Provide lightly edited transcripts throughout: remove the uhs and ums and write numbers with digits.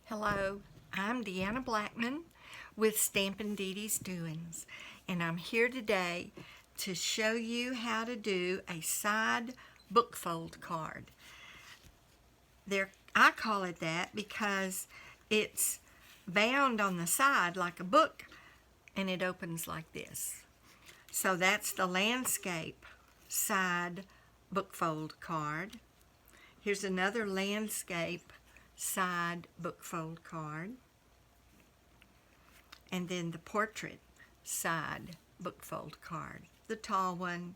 Hello, I'm Deanna Blackman with Stampin' Dee Doings, and I'm here today to show you how to do a side bookfold card. I call it that because it's bound on the side like a book, and it opens like this. So that's the landscape side bookfold card. Here's another landscape side bookfold card, and then the portrait side bookfold card, the tall one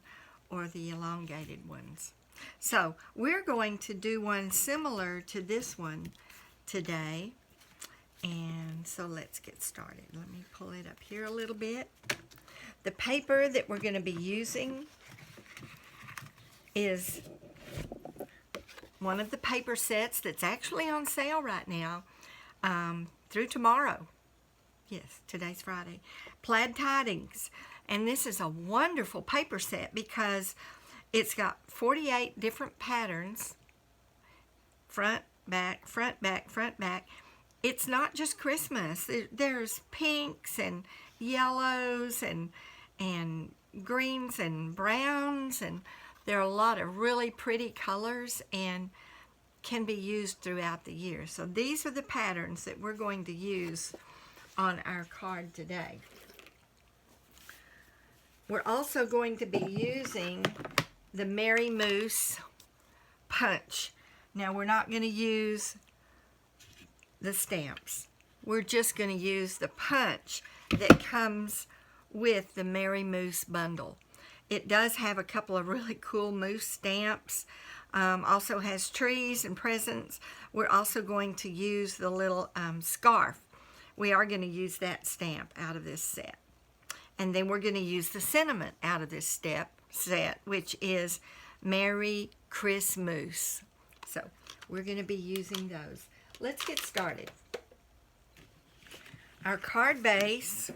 or the elongated ones. So we're going to do one similar to this one today, and so let's get started. Let me pull it up here a little bit. The paper that we're going to be using is one of the paper sets that's actually on sale right now through tomorrow. Yes, today's Friday. Plaid Tidings. And this is a wonderful paper set because it's got 48 different patterns. Front, back, front, back, front, back. It's not just Christmas. There's pinks and yellows and greens and browns, and there are a lot of really pretty colors and can be used throughout the year. So these are the patterns that we're going to use on our card today. We're also going to be using the Merry Moose punch. Now we're not going to use the stamps. We're just going to use the punch that comes with the Merry Moose bundle. It does have a couple of really cool moose stamps. Also has trees and presents. We're also going to use the little scarf. We are going to use that stamp out of this set. And then we're going to use the sentiment out of this set, which is Merry Christmas. So we're going to be using those. Let's get started. Our card base.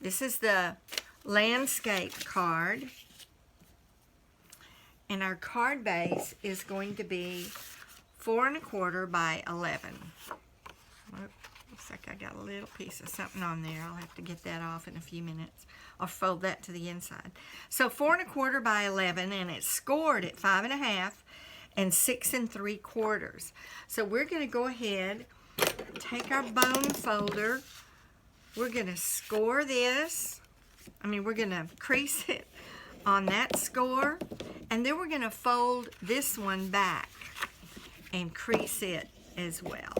This is the landscape card, and our card base is going to be 4 1/4 by 11. Looks like I got a little piece of something on there. I'll have to get that off in a few minutes. I'll fold that to the inside. So 4 1/4 by 11, and it's scored at 5 1/2 and 6 3/4. So we're going to go ahead, take our bone folder. We're going to score this. We're going to crease it on that score, and then we're going to fold this one back and crease it as well.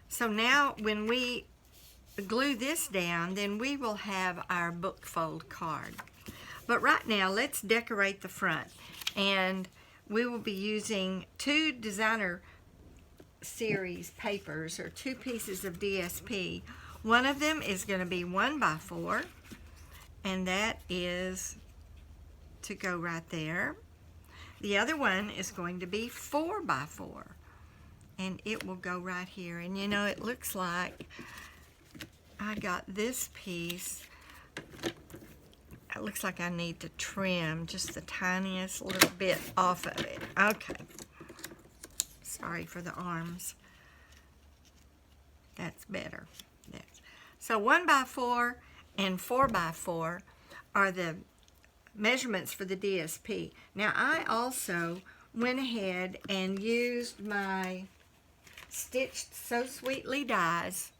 So now when we glue this down, then we will have our bookfold card. But right now, let's decorate the front, and we will be using 2 designer series papers, or 2 pieces of DSP. One of them is going to be 1 by 4, and that is to go right there. The other one is going to be 4 by 4, and it will go right here. And you know, it looks like I got this piece. It looks like I need to trim just the tiniest little bit off of it. Okay. Sorry for the arms. That's better. So 1 by 4 and 4 by 4 are the measurements for the DSP. Now I also went ahead and used my Stitched So Sweetly dies.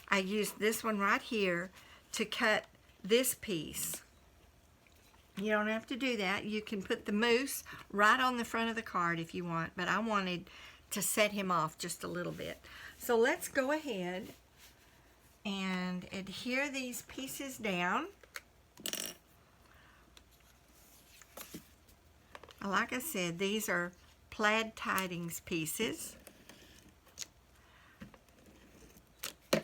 I used this one right here to cut this piece. You don't have to do that. You can put the moose right on the front of the card if you want, but I wanted to set him off just a little bit. So let's go ahead and adhere these pieces down. Like I said, these are Plaid Tidings pieces. We're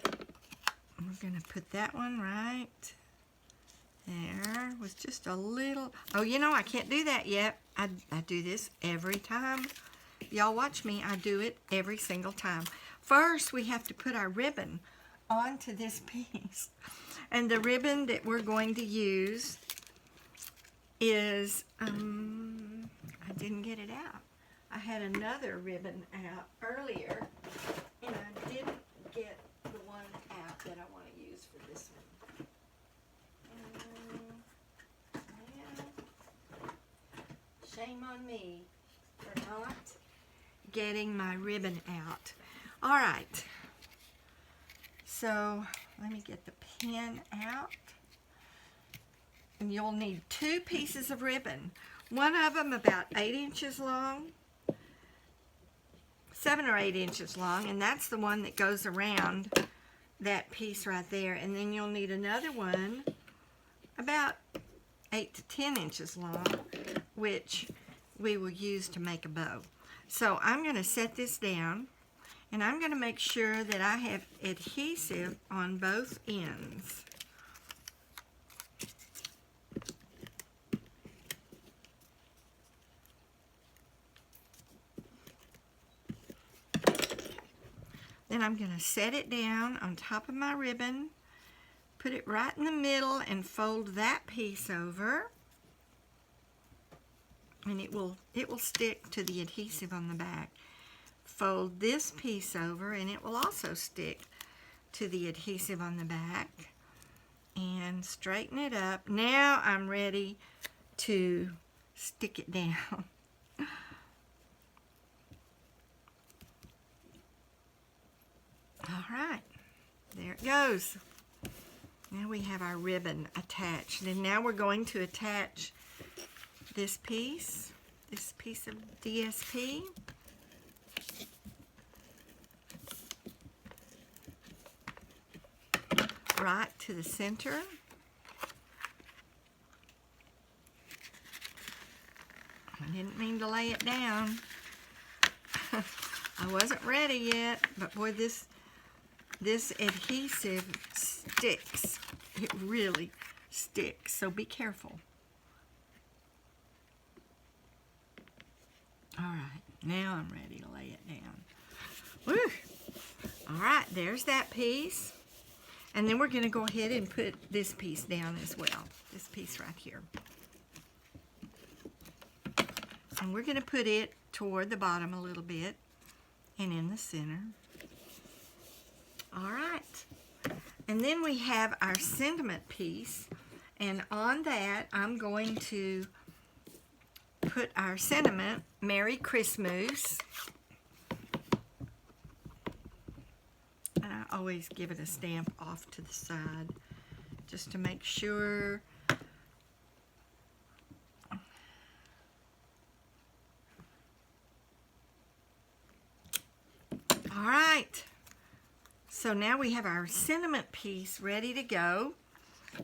going to put that one right there with just a little. Oh, you know, I can't do that yet. I do this every time. Y'all watch me. I do it every single time. First, we have to put our ribbon onto this piece. And the ribbon that we're going to use is, I didn't get it out. I had another ribbon out earlier, and I didn't get the one out that I want to use for this one. Shame on me for not getting my ribbon out. All right, so let me get the pin out. And you'll need 2 pieces of ribbon. One of them about 8 inches long, 7 or 8 inches long, and that's the one that goes around that piece right there. And then you'll need another one about 8 to 10 inches long, which we will use to make a bow. So I'm going to set this down, and I'm going to make sure that I have adhesive on both ends. Then I'm going to set it down on top of my ribbon, put it right in the middle, and fold that piece over. And it will stick to the adhesive on the back. Fold this piece over, and it will also stick to the adhesive on the back. And straighten it up. Now I'm ready to stick it down. All right, there it goes. Now we have our ribbon attached, and now we're going to attach this piece of DSP. Right to the center. I didn't mean to lay it down. I wasn't ready yet, but boy, this adhesive sticks. It really sticks, so be careful. All right, now I'm ready to lay it down. Woo! All right, there's that piece. And then we're going to go ahead and put this piece down as well. This piece right here. And we're going to put it toward the bottom a little bit and in the center. All right. And then we have our sentiment piece. And on that, I'm going to put our sentiment, Merry Christmas. And I always give it a stamp off to the side just to make sure. All right. So now we have our sentiment piece ready to go.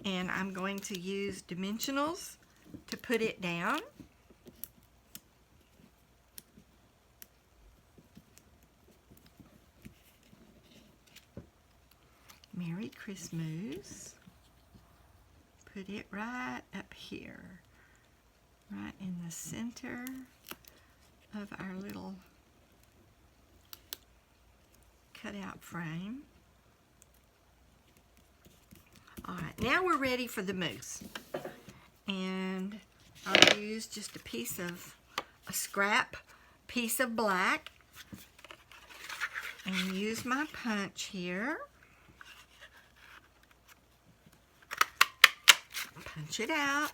And I'm going to use dimensionals to put it down. Merry Christmas. Put it right up here, right in the center of our little cutout frame. All right, now we're ready for the mousse. And I'll use just a scrap piece of black and use my punch here. Punch it out.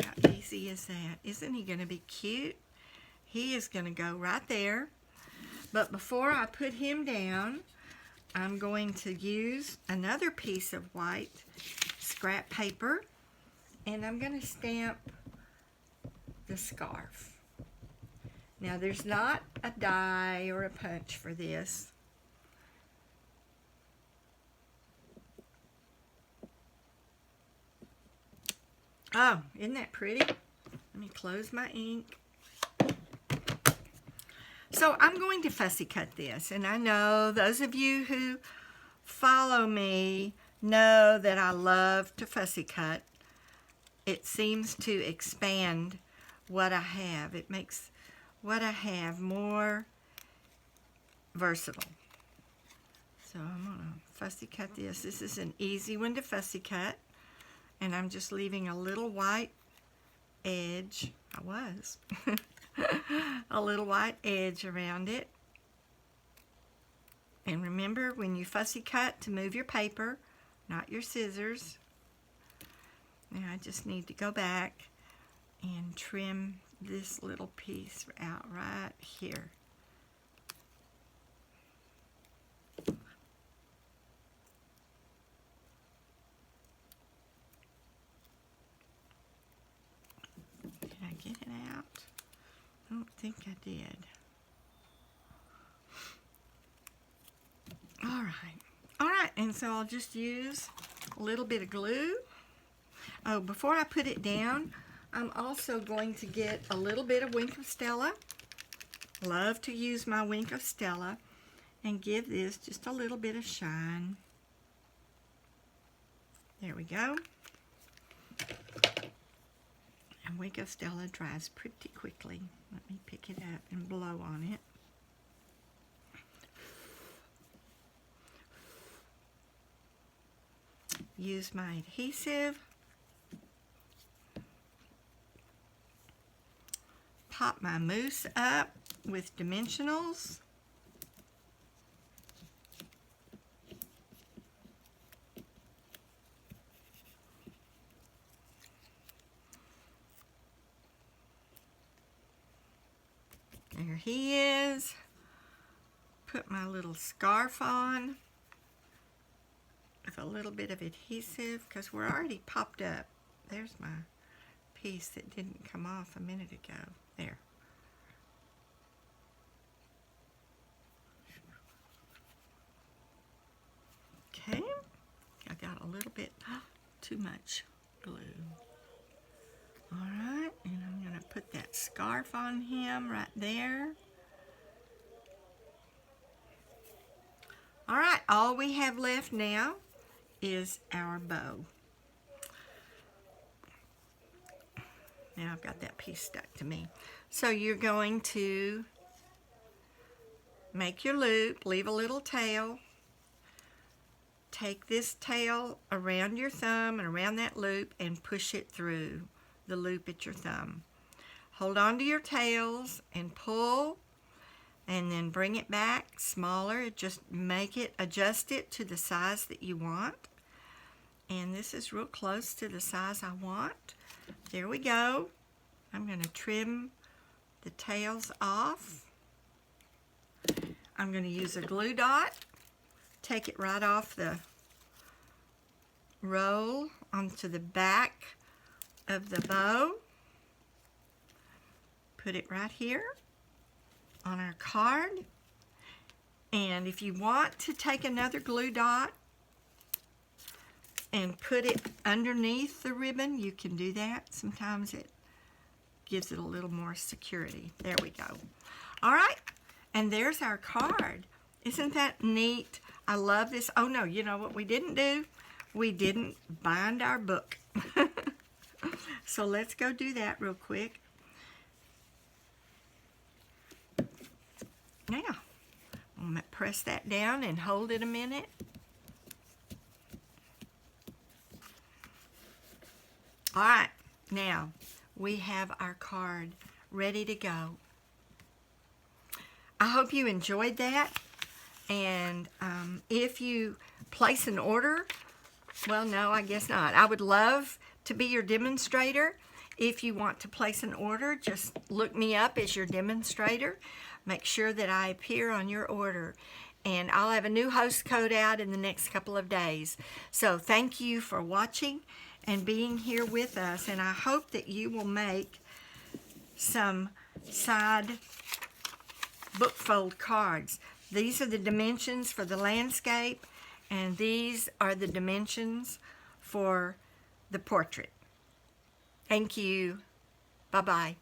How easy is that? Isn't he going to be cute? He is going to go right there. But before I put him down, I'm going to use another piece of white scrap paper, and I'm going to stamp the scarf. Now there's not a die or a punch for this. Oh, isn't that pretty? Let me close my ink. So I'm going to fussy cut this, and I know those of you who follow me know that I love to fussy cut. It seems to expand what I have. It makes what I have more versatile. So I'm going to fussy cut this. This is an easy one to fussy cut. And I'm just leaving a little white edge. I was. a little white edge around it. And remember, when you fussy cut, to move your paper, not your scissors. Now I just need to go back and trim this little piece out right here. Did I get it out? I don't think I did. Alright, and so I'll just use a little bit of glue. Oh, before I put it down, I'm also going to get a little bit of Wink of Stella. Love to use my Wink of Stella and give this just a little bit of shine. There we go. And Wink of Stella dries pretty quickly. Let me pick it up and blow on it. Use my adhesive. Pop my mousse up with dimensionals. There he is. Put my little scarf on with a little bit of adhesive because we're already popped up. There's my piece that didn't come off a minute ago. There. Okay. I got a little bit too much glue. Alright, and I'm going to put that scarf on him right there. Alright, all we have left now is our bow. Now I've got that piece stuck to me. So you're going to make your loop, leave a little tail. Take this tail around your thumb and around that loop and push it through the loop at your thumb. Hold on to your tails and pull, and then bring it back smaller. Just make it, adjust it to the size that you want. And this is real close to the size I want. There we go. I'm going to trim the tails off. I'm going to use a glue dot. Take it right off the roll onto the back of the bow. Put it right here on our card. And if you want to take another glue dot and put it underneath the ribbon, you can do that. Sometimes it gives it a little more security. There we go. All right, and there's our card. Isn't that neat? I love this. Oh no, you know what we didn't do? We didn't bind our book. So let's go do that real quick. Now, I'm going to press that down and hold it a minute. All right, now we have our card ready to go. I hope you enjoyed that. And if you place an order, well, no, I guess not. I would love to be your demonstrator. If you want to place an order, just look me up as your demonstrator. Make sure that I appear on your order. And I'll have a new host code out in the next couple of days. So thank you for watching and being here with us. And I hope that you will make some side book fold cards. These are the dimensions for the landscape, and these are the dimensions for the portrait. Thank you. Bye-bye.